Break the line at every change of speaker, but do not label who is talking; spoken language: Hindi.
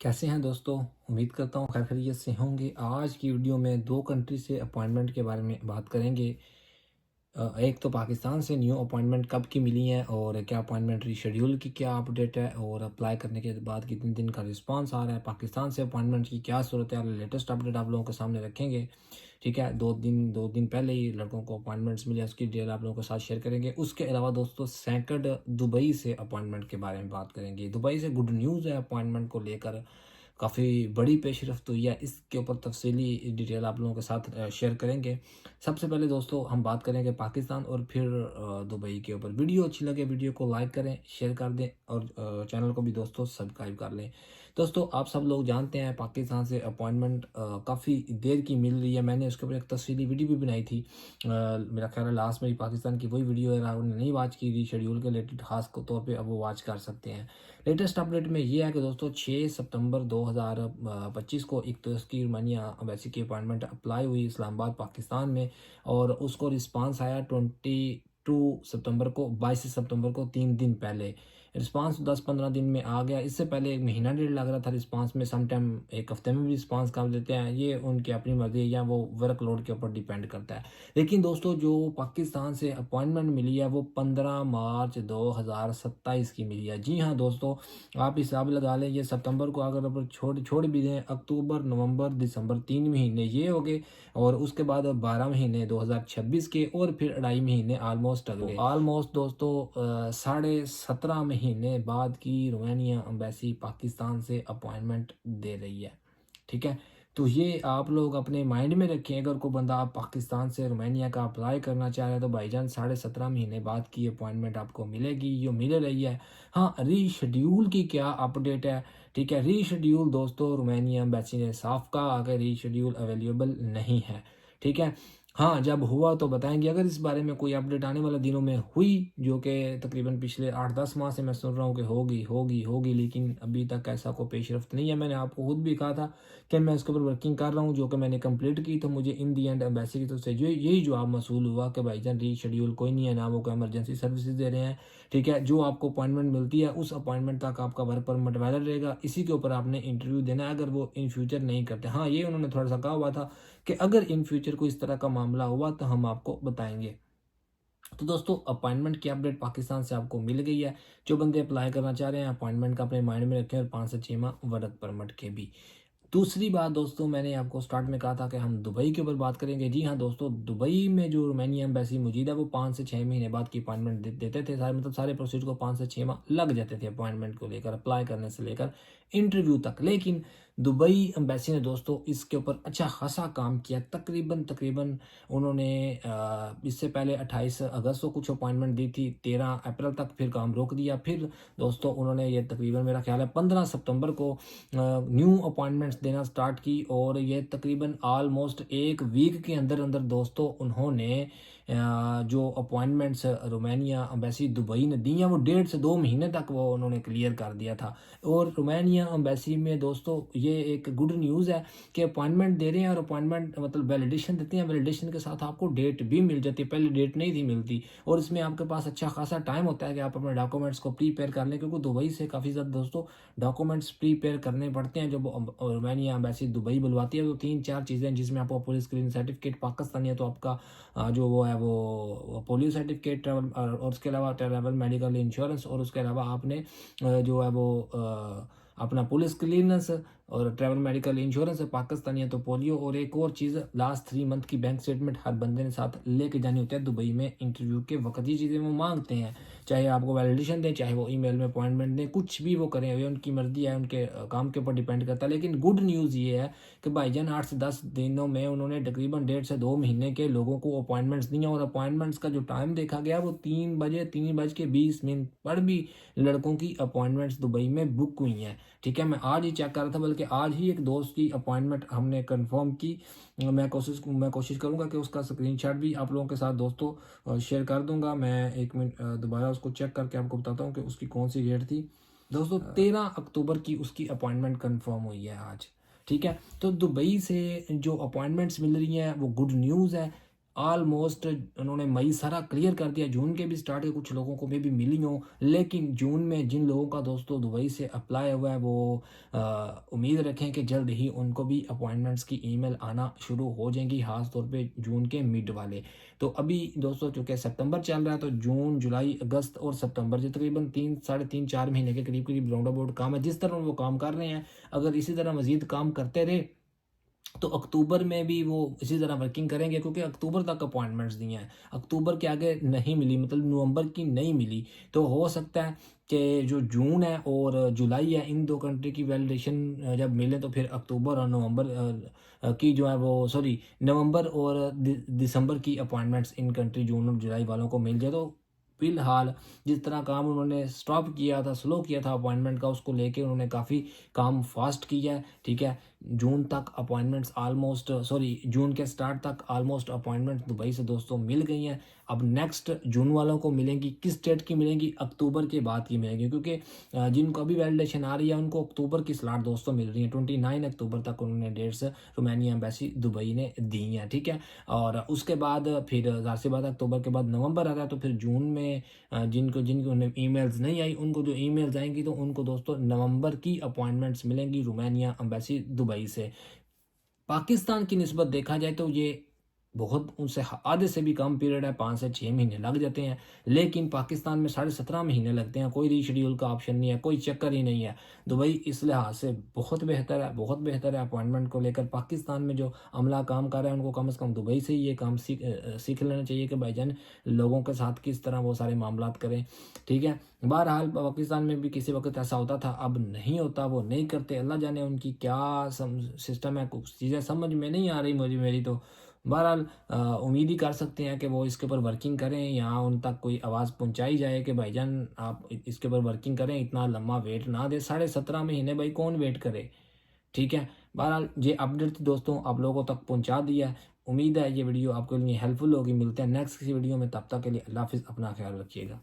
कैसे हैं दोस्तों। उम्मीद करता हूँ खैर खैरियत से होंगे। आज की वीडियो में दो कंट्री से अपॉइंटमेंट के बारे में बात करेंगे। एक तो पाकिस्तान से न्यू अपॉइंटमेंट कब की मिली है और क्या अपॉइंटमेंट रीशेड्यूल की क्या अपडेट है और अप्लाई करने के बाद कितने दिन का रिस्पांस आ रहा है। पाकिस्तान से अपॉइंटमेंट की क्या सूरत है, लेटेस्ट अपडेट आप लोगों के सामने रखेंगे। ठीक है, दो दिन पहले ही लड़कों को अपॉइंटमेंट्स मिले, उसकी डिटेल आप लोगों के साथ शेयर करेंगे। उसके अलावा दोस्तों सेकंड दुबई से अपॉइंटमेंट के बारे में बात करेंगे। दुबई से गुड न्यूज़ है अपॉइंटमेंट को लेकर, काफ़ी बड़ी पेशरफ्त हुई है। इसके ऊपर तफसीली डिटेल आप लोगों के साथ शेयर करेंगे। सबसे पहले दोस्तों हम बात करेंगे पाकिस्तान और फिर दुबई के ऊपर। वीडियो अच्छी लगे वीडियो को लाइक करें, शेयर कर दें और चैनल को भी दोस्तों सब्सक्राइब कर लें। दोस्तों आप सब लोग जानते हैं पाकिस्तान से अपॉइंटमेंट काफ़ी देर की मिल रही है। मैंने उसके ऊपर एक तफसीली वीडियो भी बनाई थी। मेरा ख्याल है लास्ट में पाकिस्तान की वही वीडियो है, राहुल ने नहीं वॉच की थी शेड्यूल के रिलेटेड खास तौर पे, अब वो वॉच कर सकते हैं। लेटेस्ट अपडेट में ये है कि दोस्तों 6 सितंबर 2025 को एक तो इसकी रोमानिया अम्बेसी की अपॉइंटमेंट अप्लाई हुई इस्लामाबाद पाकिस्तान में और उसको रिस्पांस आया 22 सितंबर को, 22 सितंबर को 3 दिन पहले। रिस्पांस 10-15 दिन में आ गया। इससे पहले एक महीना डेढ़ लग रहा था रिस्पांस में, समटाइम एक हफ्ते में भी रिस्पांस कर देते हैं। ये उनकी अपनी मर्जी है या वो वर्कलोड के ऊपर डिपेंड करता है। लेकिन दोस्तों जो पाकिस्तान से अपॉइंटमेंट मिली है वो 15 मार्च 2027 की मिली है। जी हाँ दोस्तों, आप हिसाब लगा लें, ये सितंबर को अगर आप छोड़ छोड़ भी दें, अक्टूबर नवंबर दिसंबर 3 महीने ये हो गए और उसके बाद 12 महीने 2026 के और फिर 2.5 महीने ऑलमोस्ट अगले, ऑलमोस्ट दोस्तों 17.5 महीने बाद की रोमानिया अम्बेसी पाकिस्तान से अपॉइंटमेंट दे रही है। ठीक है, तो ये आप लोग अपने माइंड में रखें। अगर कोई बंदा आप पाकिस्तान से रोमानिया का अप्लाई करना चाह रहे हैं तो भाईजान 17.5 महीने बाद की अपॉइंटमेंट आपको मिलेगी, जो मिल रही है। हाँ, रीशेड्यूल की क्या अपडेट है। ठीक है, रीशेड्यूल दोस्तों रोमानिया एम्बेसी ने साफ कहा कि रीशेड्यूल अवेलेबल नहीं है। ठीक है, हाँ जब हुआ तो बताएंगे। अगर इस बारे में कोई अपडेट आने वाले दिनों में हुई, जो कि तकरीबन पिछले 8-10 माह से मैं सुन रहा हूँ कि होगी होगी होगी, लेकिन अभी तक ऐसा कोई पेशरफ्त नहीं है। मैंने आपको खुद भी कहा था कि मैं इसके ऊपर वर्किंग कर रहा हूँ, जो कि मैंने कंप्लीट की। तो मुझे इन दी एंड एम्बेसी की तरफ से जो यही जवाब मसूल हुआ कि भाईजान रीशेड्यूल कोई नहीं है, ना वो कोई इमरजेंसी सर्विसेज दे रहे हैं। ठीक है, जो आपको अपॉइंटमेंट मिलती है उस अपॉइंटमेंट तक आपका वर्क परमिट वैलिड रहेगा, इसी के ऊपर आपने इंटरव्यू देना है अगर वो इन फ्यूचर नहीं करते। हाँ, ये उन्होंने थोड़ा सा कहा हुआ था कि अगर इन फ्यूचर को इस तरह का मामला हुआ तो हम आपको बताएंगे। तो दोस्तों अपॉइंटमेंट की अपडेट पाकिस्तान से आपको मिल गई है। जो बंदे अप्लाई करना चाह रहे हैं अपॉइंटमेंट का अपने माइंड में रखें और 5 से 6 माह वर्क परमिट के भी। दूसरी बात दोस्तों, मैंने आपको स्टार्ट में कहा था कि हम दुबई के ऊपर बात करेंगे। जी हाँ दोस्तों, दुबई में जो रोमानिया एम्बेसी मौजूद है वो 5 से 6 महीने बाद की अपॉइंटमेंट देते थे। सारे मतलब सारे प्रोसीजर को 5 से 6 माह लग जाते थे अपॉइंटमेंट को लेकर, अप्लाई करने से लेकर इंटरव्यू तक। लेकिन दुबई एम्बेसी ने दोस्तों इसके ऊपर अच्छा खासा काम किया। तकरीबन तकरीबन उन्होंने इससे पहले 28 अगस्त को कुछ अपॉइंटमेंट दी थी, 13 अप्रैल तक फिर काम रोक दिया। फिर दोस्तों उन्होंने ये तकरीबन मेरा ख्याल है 15 सितंबर को न्यू अपॉइंटमेंट्स देना स्टार्ट की और ये तकरीबन ऑलमोस्ट एक वीक के अंदर अंदर दोस्तों उन्होंने जो अपॉइंटमेंट्स रोमानिया अम्बेसी दुबई ने दी हैं वो 1.5 से 2 महीने तक वो उन्होंने क्लियर कर दिया था। और रोमानिया अम्बेसी में दोस्तों ये एक गुड न्यूज़ है कि अपॉइंटमेंट दे रहे हैं और अपॉइंटमेंट मतलब वैलिडेशन देते हैं, वैलिडेशन के साथ आपको डेट भी मिल जाती है। पहले डेट नहीं थी मिलती और इसमें आपके पास अच्छा खासा टाइम होता है कि आप अपने डॉक्यूमेंट्स को प्रीपेयर कर लें, क्योंकि दुबई से काफ़ी ज़्यादा दोस्तों डॉक्यूमेंट्स प्रीपेयर करने पड़ते हैं। जब रोमानिया एम्बेसी दुबई बुलवाती है तो 3-4 चीज़ें हैं जिसमें आपको पुलिस क्लीन सर्टिफिकेट पाकिस्तानी है तो आपका जो वो है वो पोलियो सर्टिफिकेट, ट्रैवल और उसके अलावा ट्रैवल मेडिकल इंश्योरेंस, और उसके अलावा आपने जो है वो अपना पुलिस क्लीनेंस और ट्रैवल मेडिकल इंश्योरेंस है पाकिस्तानी है तो पोलियो, और एक और चीज़ लास्ट 3 मंथ की बैंक स्टेटमेंट हर बंदे ने साथ लेके जानी होती है दुबई में इंटरव्यू के वक्त। ये चीज़ें वो मांगते हैं, चाहे आपको वैलिडेशन दें चाहे वो ईमेल में अपॉइंटमेंट दें, कुछ भी वो करें, ये उनकी मर्जी है, उनके काम के ऊपर डिपेंड करता है। लेकिन गुड न्यूज़ ये है कि भाईजान 8 से 10 दिनों में उन्होंने तकरीबन 1.5 से 2 महीने के लोगों को अपॉइंटमेंट्स दी हैं और अपॉइंटमेंट्स का जो टाइम देखा गया वो 3 बज के 20 मिनट पर भी लड़कों की अपॉइंटमेंट्स दुबई में बुक हुई हैं। ठीक है, मैं आज ही चेक कर रहा था, बल्कि आज ही एक दोस्त की अपॉइंटमेंट हमने कंफर्म की। मैं कोशिश करूंगा कि उसका स्क्रीनशॉट भी आप लोगों के साथ दोस्तों शेयर कर दूंगा। मैं 1 मिनट दोबारा उसको चेक करके आपको बताता हूँ कि उसकी कौन सी डेट थी। दोस्तों 13 अक्टूबर की उसकी अपॉइंटमेंट कंफर्म हुई है आज। ठीक है, तो दुबई से जो अपॉइंटमेंट्स मिल रही हैं वो गुड न्यूज़ है। ऑलमोस्ट उन्होंने मई सारा क्लियर कर दिया, जून के भी स्टार्ट के कुछ लोगों को मे भी मिली हो, लेकिन जून में जिन लोगों का दोस्तों दुबई से अप्लाई हुआ है वो उम्मीद रखें कि जल्द ही उनको भी अपॉइंटमेंट्स की ईमेल आना शुरू हो जाएंगी, खास तौर पे जून के मिड वाले। तो अभी दोस्तों चूँकि सितंबर चल रहा है, तो जून, जुलाई, अगस्त और सितंबर, जो तकरीबन 3, साढ़े 3, 4 महीने के करीब राउंड अबाउट काम है, जिस तरह वो काम कर रहे हैं, अगर इसी तरह मज़ीद काम करते रहे तो अक्टूबर में भी वो इसी तरह वर्किंग करेंगे, क्योंकि अक्टूबर तक अपॉइंटमेंट्स दी हैं, अक्टूबर के आगे नहीं मिली, मतलब नवंबर की नहीं मिली। तो हो सकता है कि जो जून है और जुलाई है, इन 2 कंट्री की वैलिडेशन जब मिले तो फिर अक्टूबर और नवंबर की जो है वो, सॉरी, नवंबर और दिसंबर की अपॉइंटमेंट्स इन कंट्री जून और जुलाई वालों को मिल जाए। तो फिलहाल जिस तरह काम उन्होंने स्टॉप किया था, स्लो किया था अपॉइंटमेंट का, उसको लेके उन्होंने काफ़ी काम फास्ट किया है, ठीक है। जून तक अपॉइंटमेंट्स ऑलमोस्ट, सॉरी, जून के स्टार्ट तक ऑलमोस्ट अपॉइंटमेंट दुबई से दोस्तों मिल गई हैं। अब नेक्स्ट जून वालों को मिलेंगी, किस डेट की मिलेंगी? अक्टूबर के बाद की मिलेंगी, क्योंकि जिनको अभी वैलिडेशन आ रही है उनको अक्टूबर की स्लॉट दोस्तों मिल रही है। 29 अक्टूबर तक उन्होंने डेट्स रोमानिया एम्बेसी दुबई ने दी हैं, ठीक है। और उसके बाद फिर ज़ाहिर सी बात है, अक्टूबर के बाद नवंबर आता है, तो फिर जून में जिनको जिनको ईमेल्स नहीं आई, उनको जो ईमेल्स आएंगी तो उनको दोस्तों नवंबर की अपॉइंटमेंट्स मिलेंगी रोमानिया एम्बेसी दुबई से। पाकिस्तान की निस्बत देखा जाए तो ये बहुत उनसे आधे से भी कम पीरियड है, 5 से 6 महीने लग जाते हैं, लेकिन पाकिस्तान में 17.5 महीने लगते हैं। कोई रीशेड्यूल का ऑप्शन नहीं है, कोई चक्कर ही नहीं है। दुबई इस लिहाज से बहुत बेहतर है, बहुत बेहतर है अपॉइंटमेंट को लेकर। पाकिस्तान में जो अमला काम कर रहा है उनको कम से कम दुबई से ही ये काम सीख लेना चाहिए कि भाईजान लोगों के साथ किस तरह वो सारे मामलात करें, ठीक है। बहरहाल पाकिस्तान में भी किसी वक्त ऐसा होता था, अब नहीं होता, वो नहीं करते। अल्लाह जाने उनकी क्या सिस्टम है, कुछ चीज़ें समझ में नहीं आ रही मुझे मेरी तो। बहरहाल उम्मीद ही कर सकते हैं कि वो इसके ऊपर वर्किंग करें, या उन तक कोई आवाज़ पहुंचाई जाए कि भाईजान आप इसके ऊपर वर्किंग करें, इतना लंबा वेट ना दे। 17.5 महीने भाई कौन वेट करे, ठीक है। बहरहाल ये अपडेट थी दोस्तों, आप लोगों तक पहुंचा दिया है। उम्मीद है ये वीडियो आपके लिए हेल्पफुल होगी। मिलते हैं नेक्स्ट किसी वीडियो में, तब तक के लिए अल्लाह हाफिज़, अपना ख्याल रखिएगा।